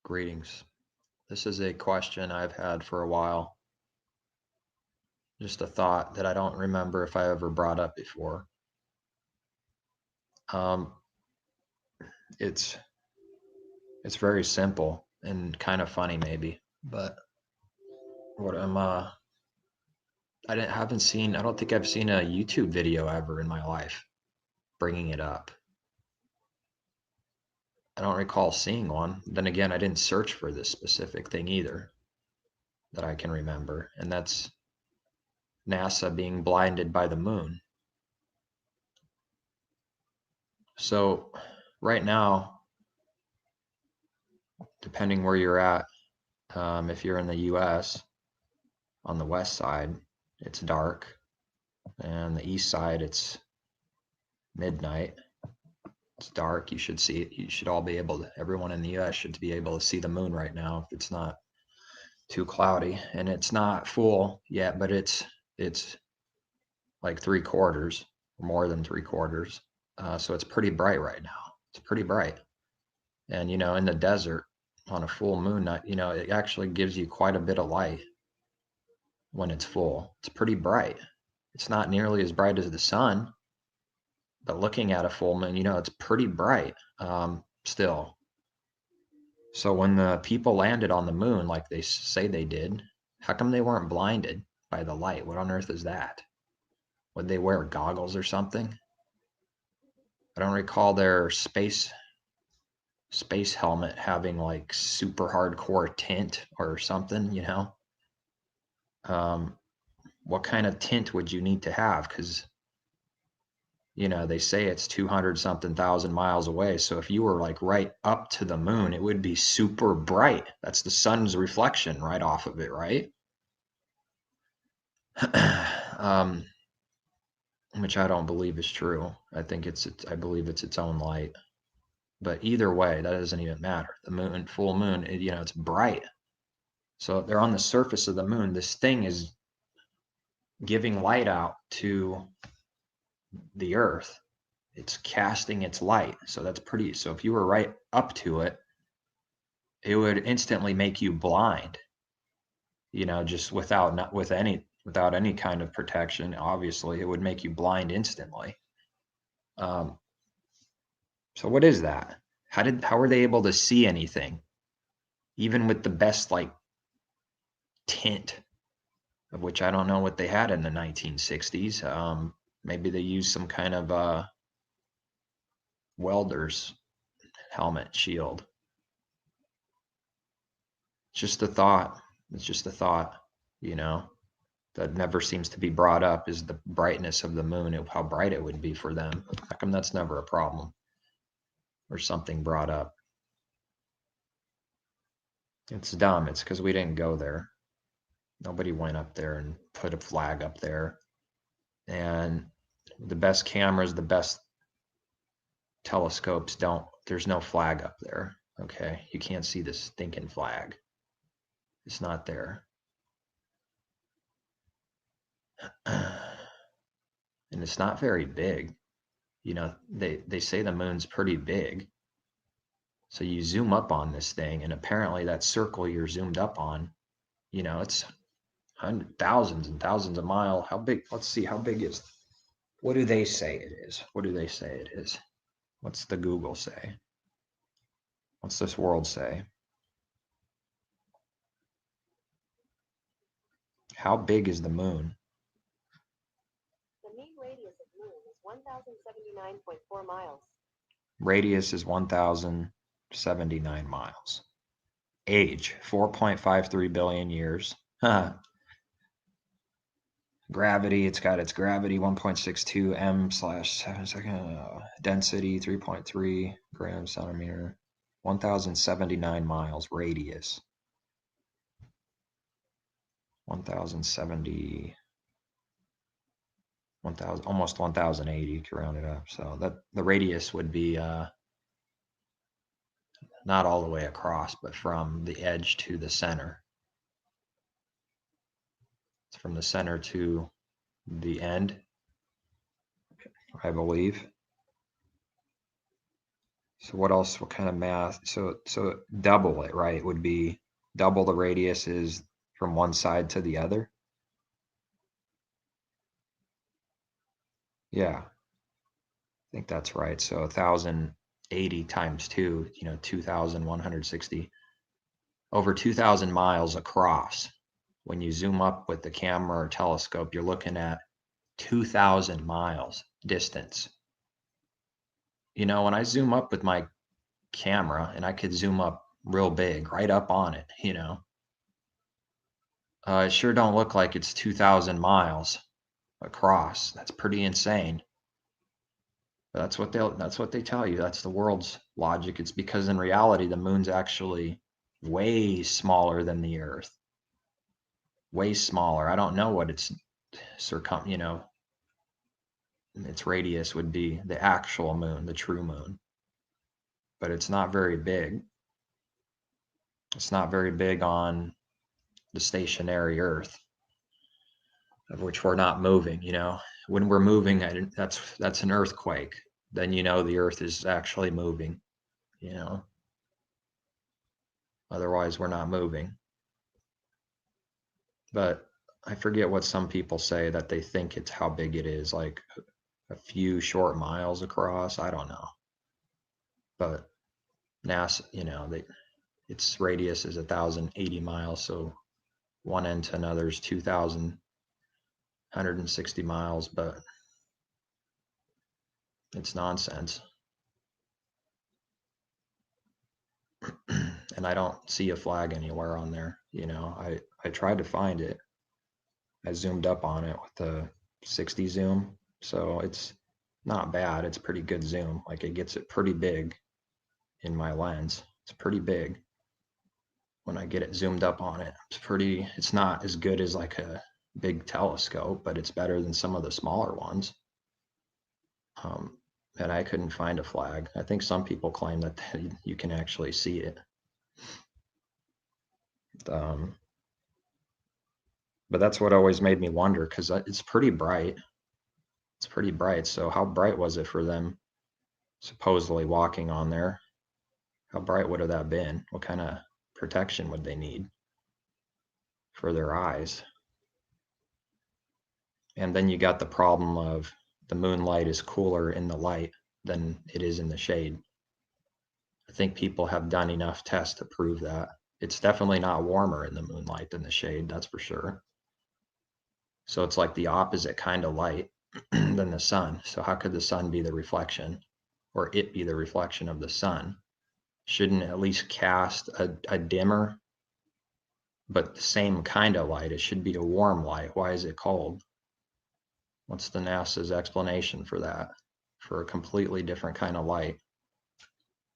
Greetings. This is a question I've had for a while. Just a thought that I don't remember if I ever brought up before. Um, it's it's very simple and kind of funny maybe, but what I don't think I've seen a YouTube video ever in my life bringing it up. I don't recall seeing one. Then again, I didn't search for this specific thing either that I can remember, and that's NASA being blinded by the moon. So right now, depending where you're at, if you're in the US, on the west side, it's dark, and the east side, it's midnight. It's dark. You should see it. You should all be able to, everyone in the US should be able to see the moon right now if it's not too cloudy. And it's not full yet, but it's like 3/4, more than 3/4. So it's pretty bright right now. It's pretty bright. And, in the desert on a full moon night, it actually gives you quite a bit of light when it's full. It's pretty bright. It's not nearly as bright as the sun, but looking at a full moon, it's pretty bright still. So when the people landed on the moon, like they say they did, how come they weren't blinded by the light? What on earth is that? Would they wear goggles or something? I don't recall their space helmet having like super hardcore tint or something. What kind of tint would you need to have? Because they say it's 200 something thousand miles away. So if you were like right up to the moon, it would be super bright. That's the sun's reflection right off of it, right? um, which I don't believe is true. I I believe it's its own light. But either way, that doesn't even matter. The moon, full moon, it's bright. So they're on the surface of the moon. This thing is giving light out to the earth. It's casting its light. So that's pretty. So if you were right up to it, it would instantly make you blind, just without any kind of protection. Obviously, it would make you blind instantly. Um, so what is that? How were they able to see anything, even with the best like tint, of which I don't know what they had in the 1960s. Maybe they used some kind of welder's helmet shield. It's just a thought. It's just a thought, that never seems to be brought up, is the brightness of the moon, how bright it would be for them. How come that's never a problem or something brought up? It's dumb. It's because we didn't go there. Nobody went up there and put a flag up there. And the best cameras, the best telescopes there's no flag up there. Okay. You can't see the stinking flag. It's not there. And it's not very big. They say the moon's pretty big. So you zoom up on this thing, and apparently that circle you're zoomed up on, it's thousands and thousands of miles. How big? Let's see, how big is? What do they say it is? What do they say it is? What's the Google say? What's this world say? How big is the moon? The mean radius of moon is 1,079.4 miles. Radius is 1,079 miles. Age, 4.53 billion years. Gravity, it's got its gravity, 1.62 m/7 density, 3.3 grams centimeter. 1,079 miles radius. 1,070, 1,000, almost 1,080 to round it up. So that the radius would be not all the way across, but from the edge to the center. It's from the center to the end, I believe. So what else? What kind of math? So double it, right? Would be double the radius is from one side to the other. Yeah, I think that's right. So 1,080 times 2, 2,160, over 2,000 miles across. When you zoom up with the camera or telescope, you're looking at 2,000 miles distance. When I zoom up with my camera, and I could zoom up real big, right up on it, it sure don't look like it's 2,000 miles across. That's pretty insane. But that's what they tell you. That's the world's logic. It's because in reality, the moon's actually way smaller than the Earth. Way smaller. I don't know what its its radius would be, the actual moon, the true moon. But it's not very big. It's not very big on the stationary Earth, of which we're not moving. When we're moving, that's an earthquake. Then the Earth is actually moving. Otherwise we're not moving. But I forget what some people say, that they think it's how big it is, like a few short miles across. I don't know. But NASA, its radius is 1,080 miles, so one end to another is 2,160 miles, but it's nonsense. And I don't see a flag anywhere on there. I tried to find it. I zoomed up on it with the 60 zoom, so it's not bad. It's pretty good zoom. Like, it gets it pretty big in my lens. It's pretty big when I get it zoomed up on it. It's not as good as like a big telescope, but it's better than some of the smaller ones. And I couldn't find a flag. I think some people claim that you can actually see it. But that's what always made me wonder, because it's pretty bright. It's pretty bright. So how bright was it for them supposedly walking on there? How bright would have that been? What kind of protection would they need for their eyes? And then you got the problem of the moonlight is cooler in the light than it is in the shade. I think people have done enough tests to prove that. It's definitely not warmer in the moonlight than the shade, that's for sure. So it's like the opposite kind of light than the sun. So how could the sun be the reflection, or it be the reflection of the sun? Shouldn't it at least cast a dimmer, but the same kind of light? It should be a warm light. Why is it cold? What's the NASA's explanation for that? For a completely different kind of light.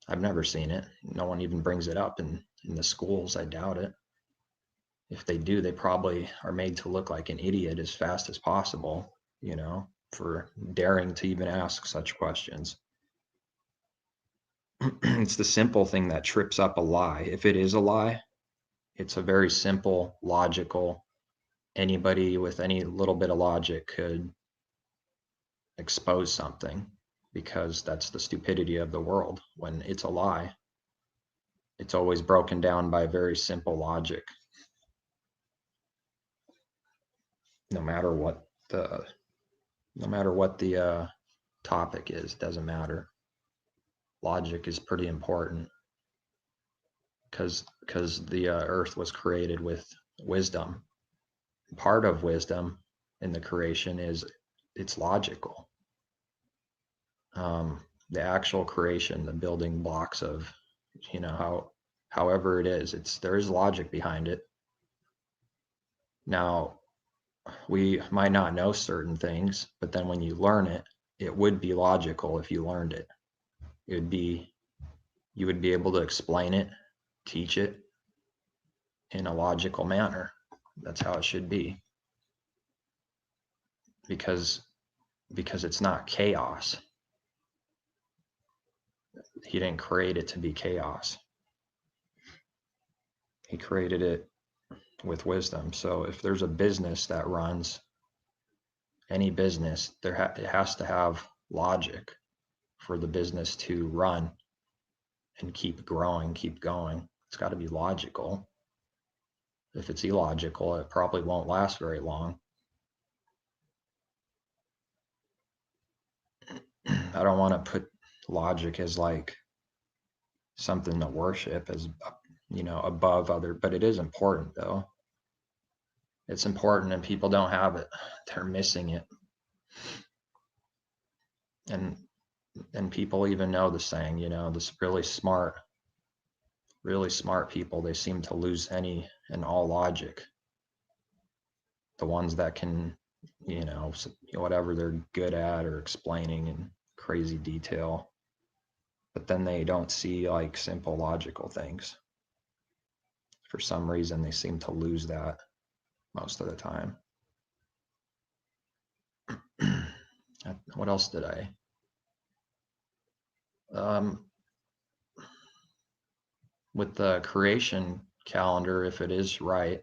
I've never seen it. No one even brings it up in the schools. I doubt it. If they do, they probably are made to look like an idiot as fast as possible, for daring to even ask such questions. It's the simple thing that trips up a lie. If it is a lie, it's a very simple, logical, anybody with any little bit of logic could expose something, because that's the stupidity of the world. When it's a lie, it's always broken down by very simple logic. No matter what the topic is, doesn't matter. Logic is pretty important, because the earth was created with wisdom. Part of wisdom in the creation is it's logical. The actual creation, the building blocks of, however it is, there is logic behind it. Now, we might not know certain things, but then when you learn it, it would be logical. If you learned it, you would be able to explain it, teach it in a logical manner. That's how it should be, because it's not chaos. He didn't create it to be chaos. He created it with wisdom. So if there's a business that runs, any business, it has to have logic for the business to run and keep growing, keep going. It's got to be logical. If it's illogical, it probably won't last very long. I don't want to put logic as like something to worship as, above other, but it is important though. It's important and people don't have it. They're missing it. And people even know the saying, this really smart people, they seem to lose any and all logic. The ones that can, whatever they're good at or explaining in crazy detail, but then they don't see like simple logical things. For some reason, they seem to lose that most of the time. What else did I? With the creation calendar, if it is right,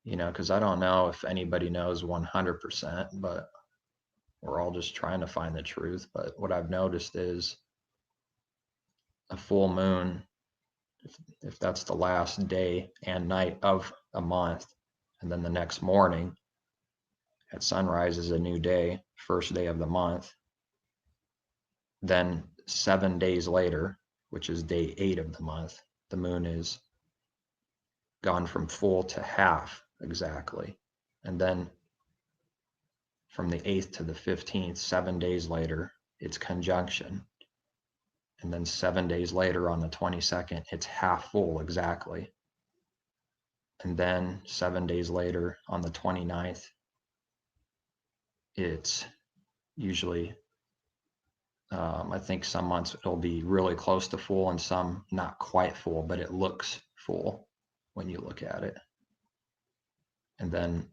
because I don't know if anybody knows 100%, but we're all just trying to find the truth. But what I've noticed is a full moon, if that's the last day and night of a month, and then the next morning at sunrise is a new day, first day of the month, then 7 days later, which is day 8 of the month, the moon is gone from full to half exactly. And then from the 8th to the 15th, 7 days later, it's conjunction. And then 7 days later on the 22nd, it's half full exactly. And then 7 days later on the 29th, it's usually, I think some months it'll be really close to full and some not quite full, but it looks full when you look at it. And then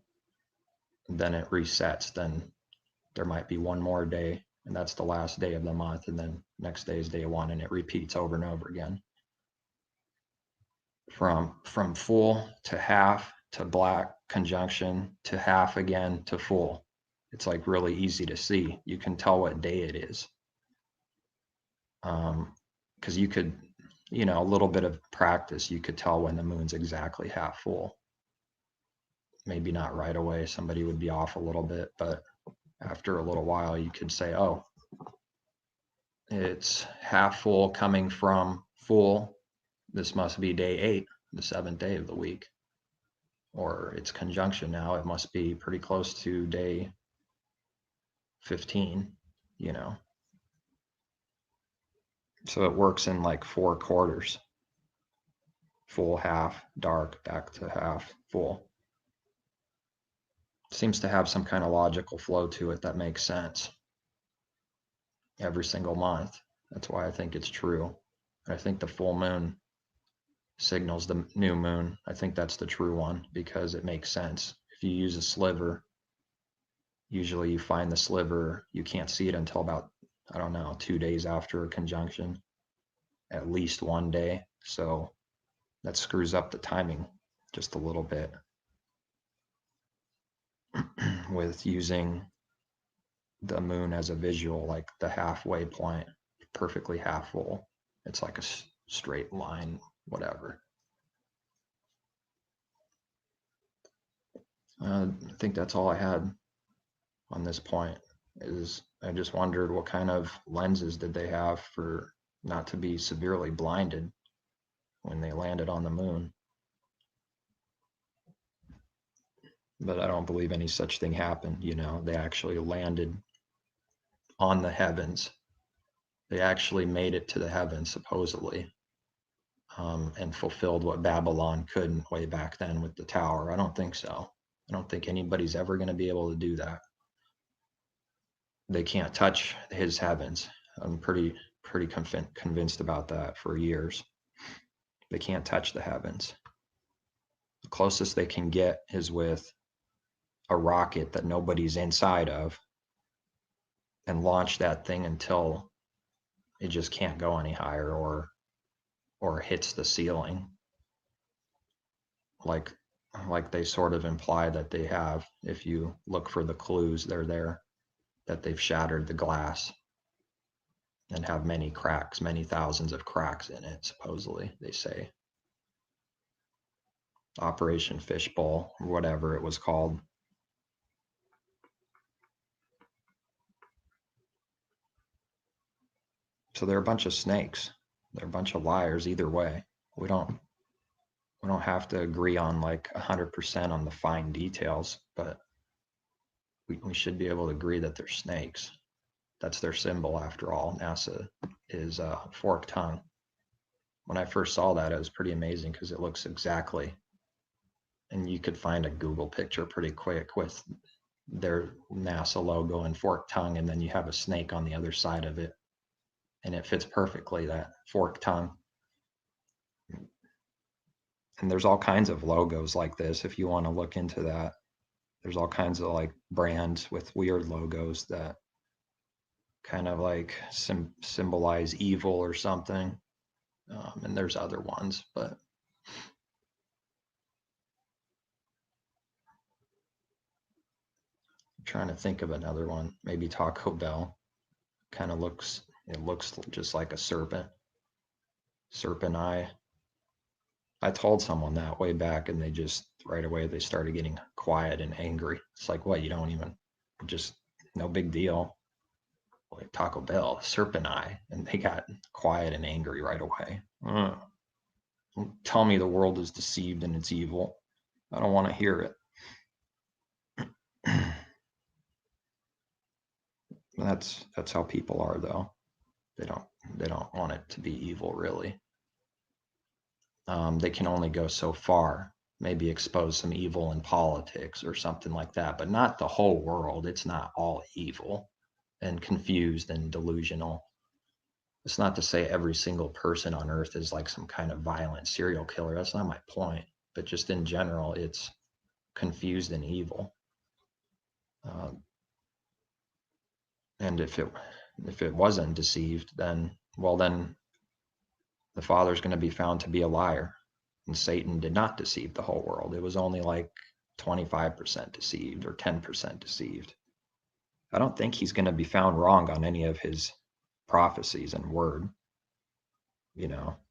it resets. Then there might be one more day, and that's the last day of the month, and then next day is day 1, and it repeats over and over again. From full to half to black conjunction to half again to full. It's like really easy to see. You can tell what day it is. Because you could, a little bit of practice, you could tell when the moon's exactly half full. Maybe not right away, somebody would be off a little bit, but after a little while you could say, oh, it's half full coming from full. This must be day 8, the 7th day of the week. Or it's conjunction now, it must be pretty close to day 15, So it works in like 4 quarters. Full, half, dark, back to half, full. Seems to have some kind of logical flow to it that makes sense every single month. That's why I think it's true. I think the full moon signals the new moon. I think that's the true one because it makes sense. If you use a sliver, usually you find the sliver, you can't see it until about, 2 days after a conjunction, at least 1 day. So that screws up the timing just a little bit with using the moon as a visual, like the halfway point, perfectly half full. It's like a straight line, whatever. I think that's all I had on this point. Is I just wondered what kind of lenses did they have for not to be severely blinded when they landed on the moon. But I don't believe any such thing happened. They actually landed on the heavens. They actually made it to the heavens, supposedly, and fulfilled what Babylon couldn't way back then with the tower. I don't think so. I don't think anybody's ever going to be able to do that. They can't touch his heavens. I'm pretty convinced about that for years. They can't touch the heavens. The closest they can get is with a rocket that nobody's inside of and launch that thing until it just can't go any higher or hits the ceiling. Like they sort of imply that they have. If you look for the clues, they're there, that they've shattered the glass. and have many cracks, many thousands of cracks in it, supposedly, they say. Operation Fishbowl, or whatever it was called. So they're a bunch of snakes. They're a bunch of liars either way. We don't have to agree on like 100% on the fine details, but we should be able to agree that they're snakes. That's their symbol after all. NASA is a forked tongue. When I first saw that, it was pretty amazing because it looks exactly, and you could find a Google picture pretty quick with their NASA logo and forked tongue, and then you have a snake on the other side of it, and it fits perfectly, that forked tongue. And there's all kinds of logos like this if you want to look into that. There's all kinds of like brands with weird logos that kind of like symbolize evil or something. And there's other ones, but I'm trying to think of another one. Maybe Taco Bell. Kind of looks, it looks just like a serpent eye. I told someone that way back, and they just right away they started getting quiet and angry. It's like, what? You don't even, just no big deal. Like Taco Bell, serpent eye, and they got quiet and angry right away. Tell me the world is deceived and it's evil. I don't want to hear it. That's how people are, though. They don't want it to be evil, really. They can only go so far. Maybe expose some evil in politics or something like that, but not the whole world. It's not all evil and confused and delusional. It's not to say every single person on earth is like some kind of violent serial killer. That's not my point. But just in general, it's confused and evil. And if it wasn't deceived, then the Father's going to be found to be a liar. And Satan did not deceive the whole world. It was only like 25% deceived or 10% deceived. I don't think he's going to be found wrong on any of his prophecies and word. I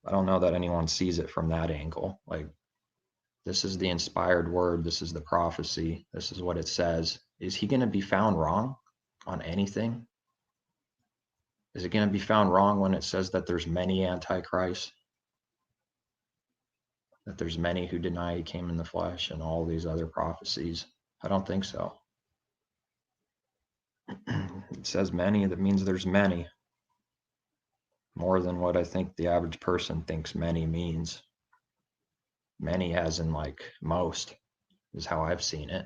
don't know that anyone sees it from that angle. Like, this is the inspired word. This is the prophecy. This is what it says. Is he going to be found wrong on anything? Is it going to be found wrong when it says that there's many antichrists? That there's many who deny he came in the flesh and all these other prophecies? I don't think so. It says many, that means there's many. More than what I think the average person thinks many means. Many as in like most is how I've seen it.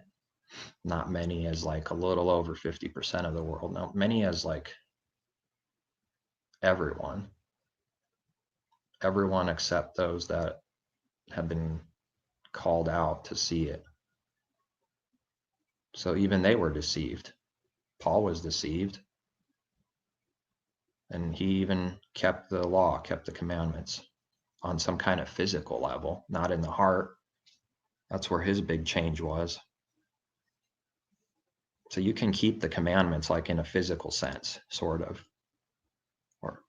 Not many as like a little over 50% of the world. No, many as like everyone. Everyone except those that have been called out to see it. So even they were deceived. Paul was deceived. And he even kept the law, kept the commandments on some kind of physical level, not in the heart. That's where his big change was. So you can keep the commandments like in a physical sense, sort of,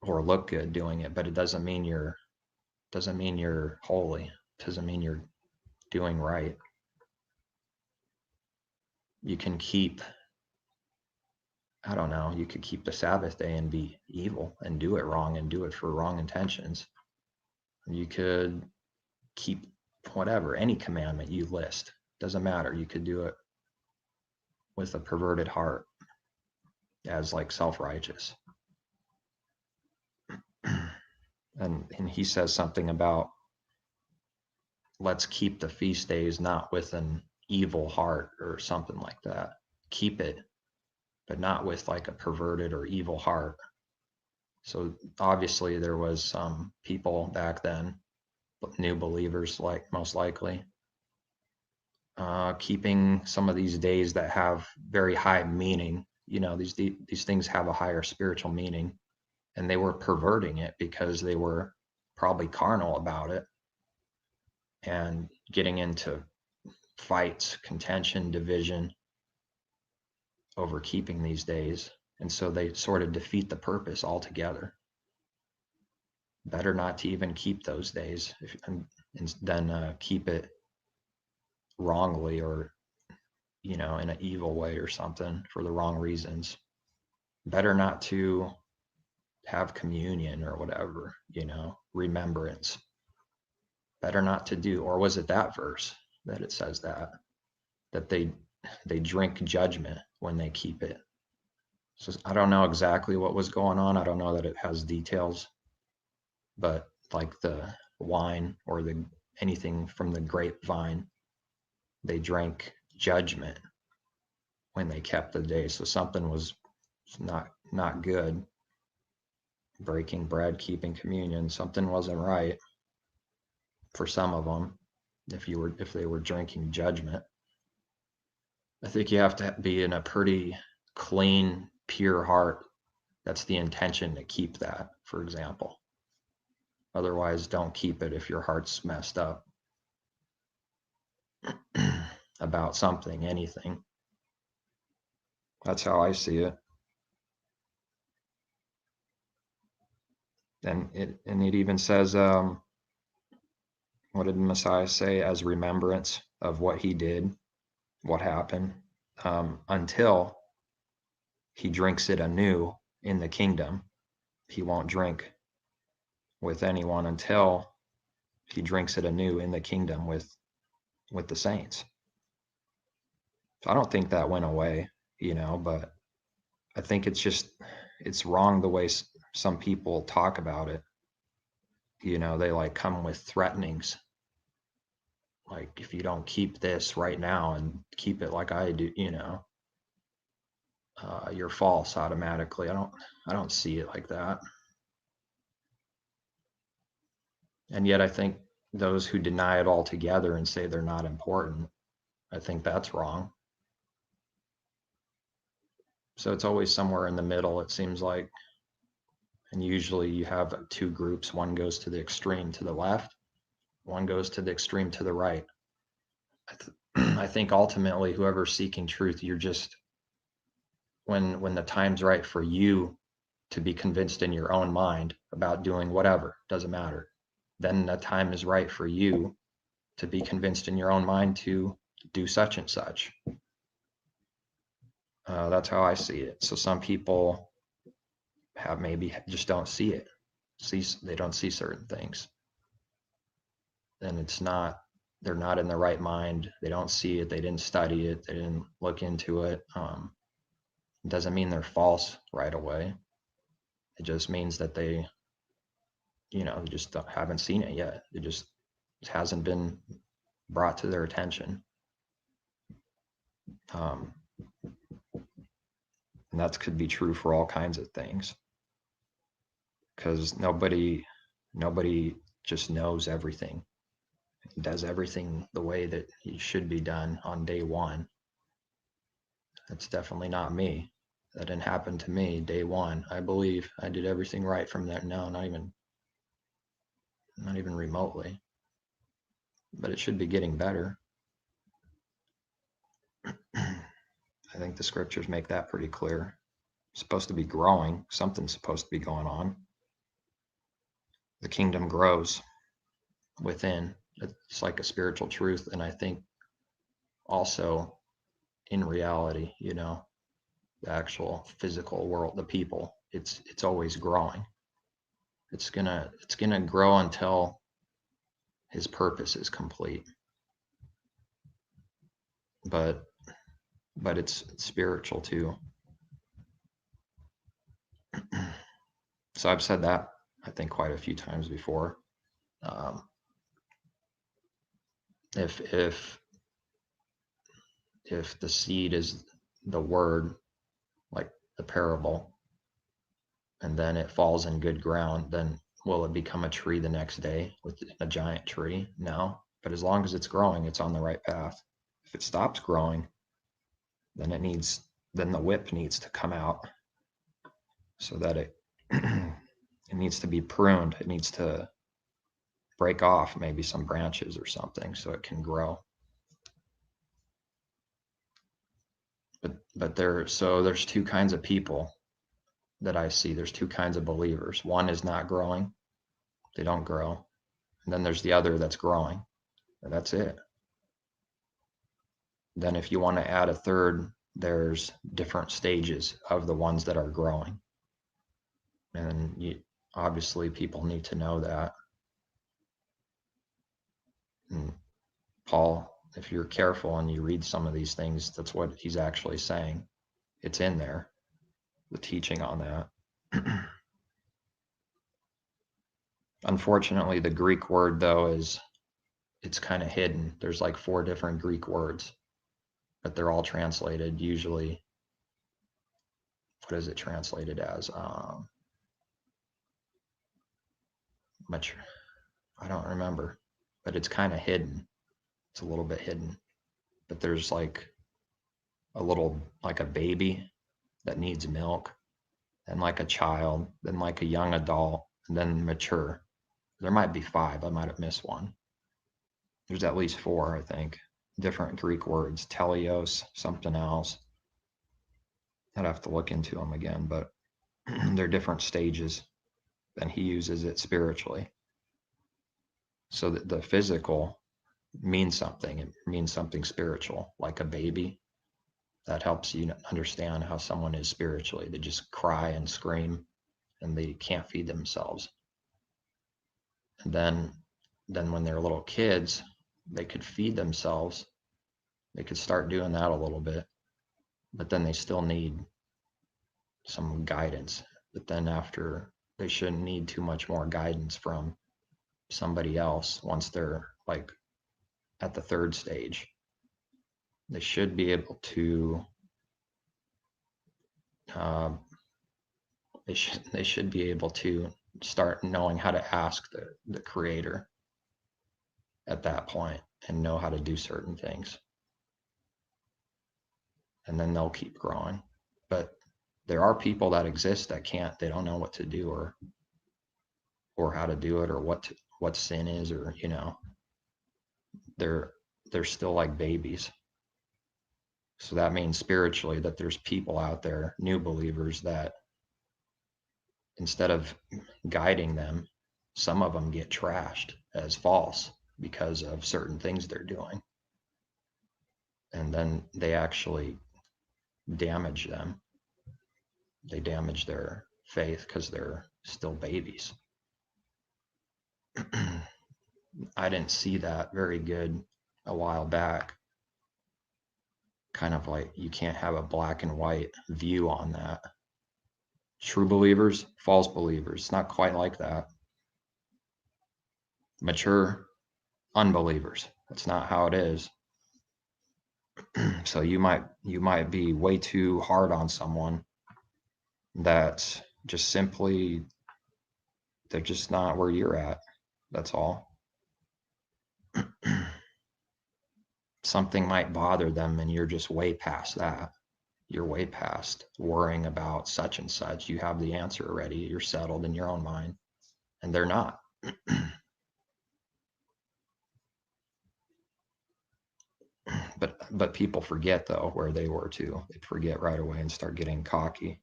or look good doing it, but it doesn't mean you're holy. It doesn't mean you're doing right. You can keep, I don't know, you could keep the Sabbath day and be evil and do it wrong and do it for wrong intentions. You could keep whatever, any commandment you list. Doesn't matter. You could do it with a perverted heart as like self-righteous. And he says something about, let's keep the feast days not with an evil heart or something like that. Keep it, but not with like a perverted or evil heart. So obviously there was some people back then, new believers, like most likely, keeping some of these days that have very high meaning. These things have a higher spiritual meaning, and they were perverting it because they were probably carnal about it and getting into fights, contention, division over keeping these days. And so they sort of defeat the purpose altogether. better not to even keep those days and then keep it wrongly, or in an evil way or something for the wrong reasons. Better not to have communion or whatever, remembrance. Better not to do. Or was it that verse that it says that they drink judgment when they keep it? So I don't know exactly what was going on. I don't know that it has details, but like the wine or anything from the grapevine, they drank judgment when they kept the day. So something was not good. Breaking bread, keeping communion, something wasn't right for some of them. If they were drinking judgment, I think you have to be in a pretty clean, pure heart. That's the intention to keep that, for example. Otherwise, don't keep it if your heart's messed up about something, anything. That's how I see it. And it even says, what did Messiah say? As remembrance of what he did, what happened, until he drinks it anew in the kingdom. He won't drink with anyone until he drinks it anew in the kingdom with the saints. So I don't think that went away, but I think it's wrong the way some people talk about it. They like come with threatenings. Like, if you don't keep this right now and keep it like I do, you're false automatically. I don't see it like that. And yet I think those who deny it altogether and say they're not important, I think that's wrong. So it's always somewhere in the middle, it seems like. And usually you have two groups. One goes to the extreme to the left, one goes to the extreme to the right. I think ultimately whoever's seeking truth, you're just, when the time's right for you to be convinced in your own mind about doing whatever, doesn't matter, then the time is right for you to be convinced in your own mind to do such and such. That's how I see it. So some people maybe just don't see it. They don't see certain things. And they're not in the right mind. They don't see it. They didn't study it. They didn't look into it. It doesn't mean they're false right away. It just means that they just haven't seen it yet. It hasn't been brought to their attention. And that could be true for all kinds of things, because nobody just knows everything, does everything the way that it should be done on day one. That's definitely not me. That didn't happen to me day one. I believe I did everything right from there. No, not even remotely. But it should be getting better. I think the scriptures make that pretty clear. It's supposed to be growing. Something's supposed to be going on. The kingdom grows within. It's like a spiritual truth. And I think also in reality, the actual physical world, the people, it's always growing. It's gonna grow until his purpose is complete. But it's spiritual too. So I've said that, I think, quite a few times before. If the seed is the word, like the parable, and then it falls in good ground, then will it become a tree the next day with a giant tree? No. But as long as it's growing, it's on the right path. If it stops growing, then the whip needs to come out, so that it needs to be pruned. It needs to break off maybe some branches or something so it can grow. But there's two kinds of people that I see. There's two kinds of believers. One is not growing, They don't grow. And then there's the other that's growing. And that's it. Then if you want to add a third, there's different stages of the ones that are growing. And obviously people need to know that. And Paul, if you're careful and you read some of these things, that's what he's actually saying. It's in there, the teaching on that. Unfortunately, the Greek word, though, it's kind of hidden. There's like 4 different Greek words, but they're all translated usually. What is it translated as? Much, I don't remember, but it's kind of hidden. It's a little bit hidden, but there's like like a baby that needs milk, and like a child, then like a young adult, and then mature. There might be 5. I might have missed one. There's at least 4, I think, different Greek words. Teleos, something else. I'd have to look into them again, but they're different stages, and he uses it spiritually. So that the physical means something. It means something spiritual, like a baby. That helps you understand how someone is spiritually. They just cry and scream, and they can't feed themselves. And then when they're little kids, they could feed themselves. They could start doing that a little bit, but then they still need some guidance. But then after, they shouldn't need too much more guidance from somebody else once they're like at the 3rd stage. They should be able to they should be able to start knowing how to ask the creator at that point and know how to do certain things. And then they'll keep growing. But there are people that exist that they don't know what to do or how to do it, or what sin is, or they're still like babies. So that means spiritually that there's people out there, new believers, that instead of guiding them, some of them get trashed as false because of certain things they're doing. And then they actually damage them. They damage their faith because they're still babies. I didn't see that very good a while back. Kind of like you can't have a black and white view on that. True believers, false believers. It's not quite like that. Mature unbelievers. That's not how it is. So you might be way too hard on someone that just simply, they're just not where you're at. That's all. Something might bother them and you're just way past that. You're way past worrying about such and such. You have the answer already. You're settled in your own mind, and they're not. But people forget, though, where they were too. They forget right away and start getting cocky.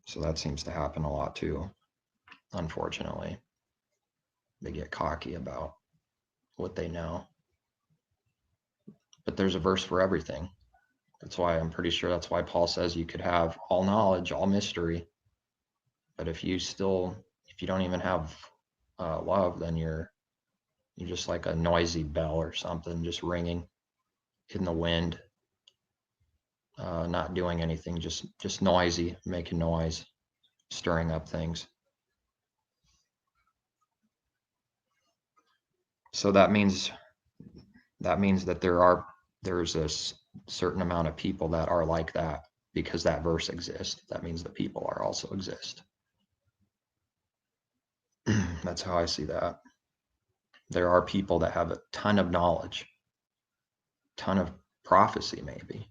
So that seems to happen a lot too, unfortunately. They get cocky about what they know. But there's a verse for everything. That's why I'm pretty sure that's why Paul says you could have all knowledge, all mystery. But if you don't even have love, then you're just like a noisy bell or something, just ringing in the wind, not doing anything, just noisy, making noise, stirring up things. So that means that there's a certain amount of people that are like that because that verse exists. That means the people are also exist. That's how I see that. There are people that have a ton of knowledge, ton of prophecy maybe,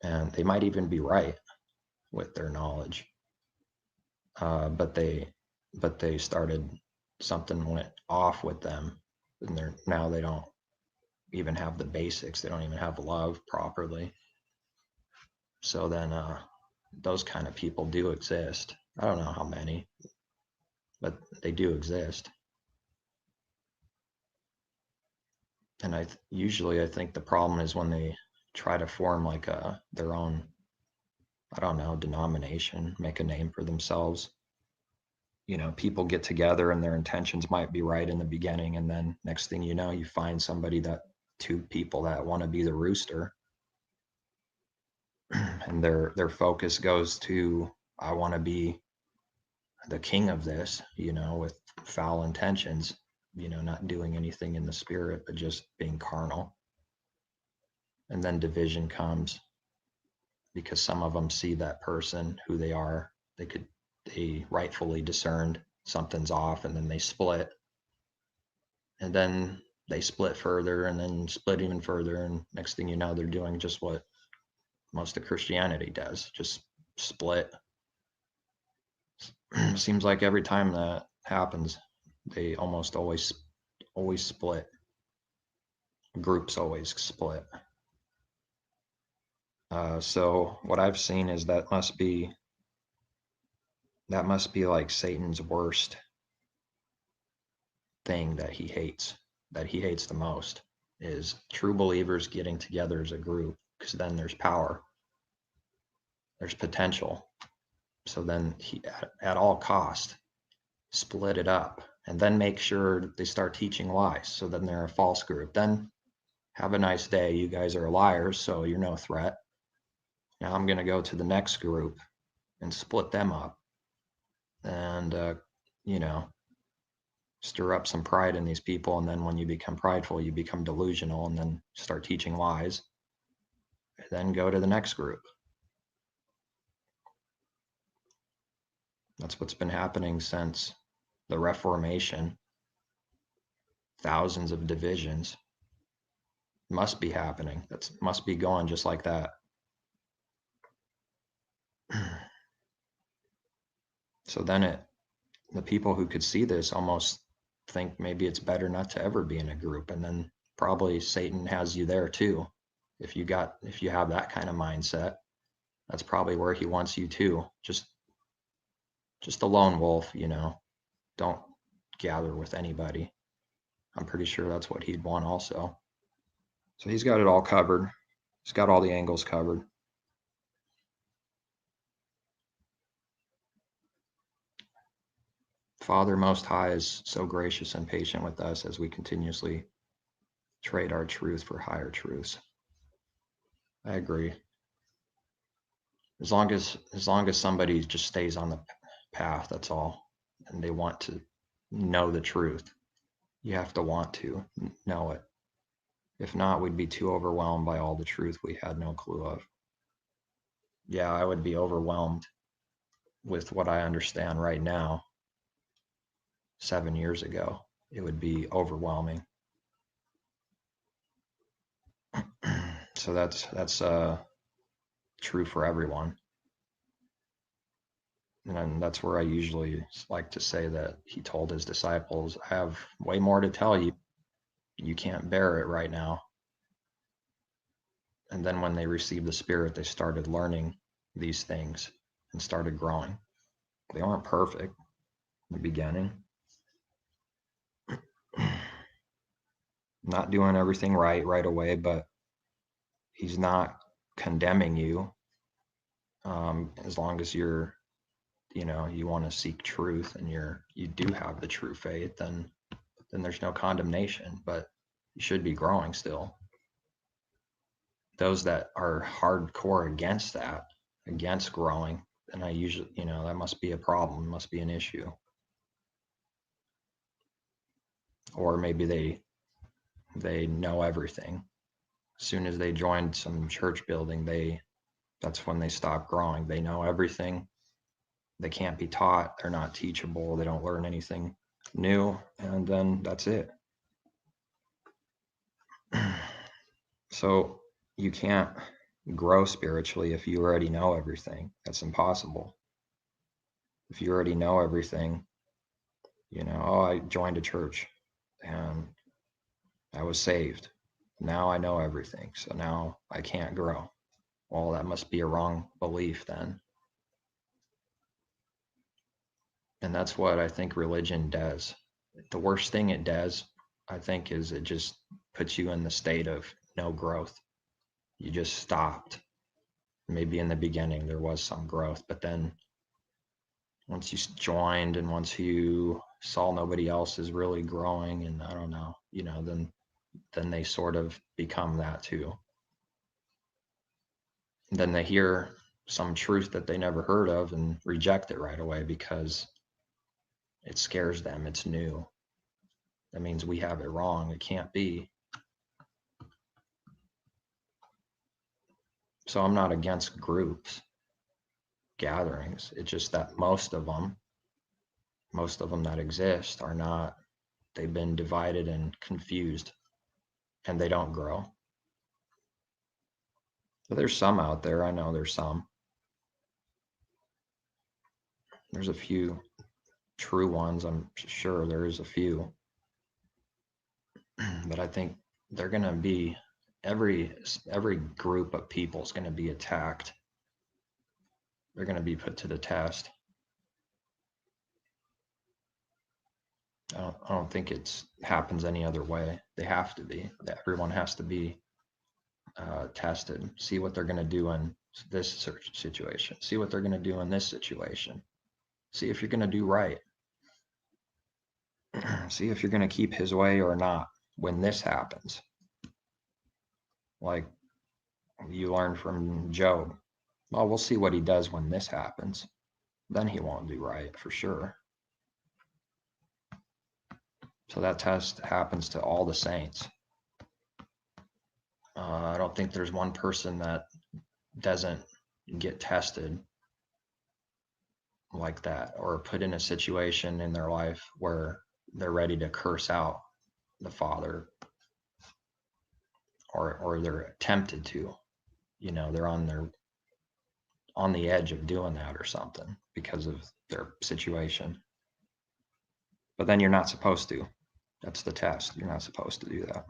and they might even be right with their knowledge, but they started, something went off with them, and now they don't even have the basics. They don't even have love properly. So then those kind of people do exist. I don't know how many. but they do exist. And usually I think the problem is when they try to form like their own, I don't know, denomination, make a name for themselves. People get together and their intentions might be right in the beginning, and then next thing you know, you find two people that want to be the rooster, and their focus goes to, I want to be the king of this, with foul intentions, not doing anything in the spirit, but just being carnal. And then division comes because some of them see that person, who they are, they rightfully discerned something's off, and then they split. And then they split further and then split even further. And next thing you know, they're doing just what most of Christianity does, just split. Seems like every time that happens, they almost always split. Groups always split. So what I've seen is that must be like Satan's worst thing that he hates the most, is true believers getting together as a group, because then there's power, there's potential. So then he, at all cost, split it up, and then make sure they start teaching lies. So then they're a false group. Then have a nice day. You guys are liars, so you're no threat. Now I'm going to go to the next group and split them up, and stir up some pride in these people. And then when you become prideful, you become delusional, and then start teaching lies. And then go to the next group. That's what's been happening since the Reformation. Thousands of divisions must be happening. That must be going just like that. So then the people who could see this almost think maybe it's better not to ever be in a group. And then probably Satan has you there too. If you have that kind of mindset, that's probably where he wants you too. Just a lone wolf, don't gather with anybody. I'm pretty sure that's what he'd want also. So he's got it all covered. He's got all the angles covered. Father Most High is so gracious and patient with us as we continuously trade our truth for higher truths. I agree. As long as somebody just stays on the path, that's all, and they want to know the truth. You have to want to know it. If not, we'd be too overwhelmed by all the truth we had no clue of. Yeah, I would be overwhelmed with what I understand right now. 7 years ago, it would be overwhelming. So that's true for everyone. And that's where I usually like to say that he told his disciples, I have way more to tell you. You can't bear it right now. And then when they received the Spirit, they started learning these things and started growing. They weren't perfect in the beginning. Not doing everything right away, but he's not condemning you. As long as you're, you want to seek truth and you do have the true faith, then there's no condemnation, but you should be growing still. Those that are hardcore against growing, then I usually, that must be a problem, must be an issue. Or maybe they know everything. As soon as they joined some church building, that's when they stop growing. They know everything. They can't be taught. They're not teachable. They don't learn anything new. And then that's it. So you can't grow spiritually if you already know everything. That's impossible. If you already know everything, I joined a church and I was saved. Now I know everything. So now I can't grow. Well, that must be a wrong belief then. And that's what I think religion does. The worst thing it does, I think, is it just puts you in the state of no growth. You just stopped. Maybe in the beginning there was some growth, but then once you joined and once you saw nobody else is really growing, and I don't know, then they sort of become that too. Then they hear some truth that they never heard of and reject it right away because it scares them. It's new. That means we have it wrong. It can't be. So I'm not against groups, gatherings. It's just that most of them that exist are not, they've been divided and confused, and they don't grow. But there's some out there. I know there's some. There's a few true ones. I'm sure there is a few. But I think they're going to be, every group of people is going to be attacked. They're going to be put to the test. I don't think it happens any other way. They have to be. Everyone has to be tested. See what they're going to do in this situation. See what they're going to do in this situation. See if you're going to do right. See if you're going to keep his way or not when this happens. Like you learned from Job. Well, we'll see what he does when this happens. Then he won't do right for sure. So that test happens to all the saints. I don't think there's one person that doesn't get tested like that or put in a situation in their life where they're ready to curse out the Father, or they're tempted to, they're on the edge of doing that or something because of their situation. But then you're not supposed to. That's the test. You're not supposed to do that.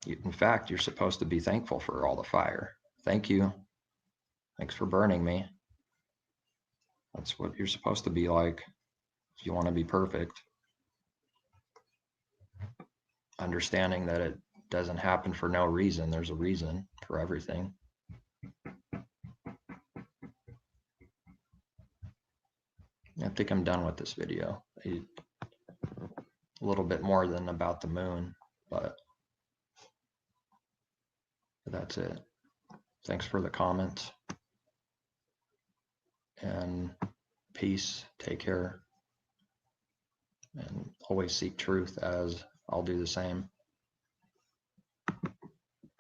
In fact, you're supposed to be thankful for all the fire. Thank you. Thanks for burning me. That's what you're supposed to be like if you want to be perfect. Understanding that it doesn't happen for no reason. There's a reason for everything. I think I'm done with this video. A little bit more than about the moon, but that's it. Thanks for the comments. And peace. Take care. And always seek truth, as I'll do the same.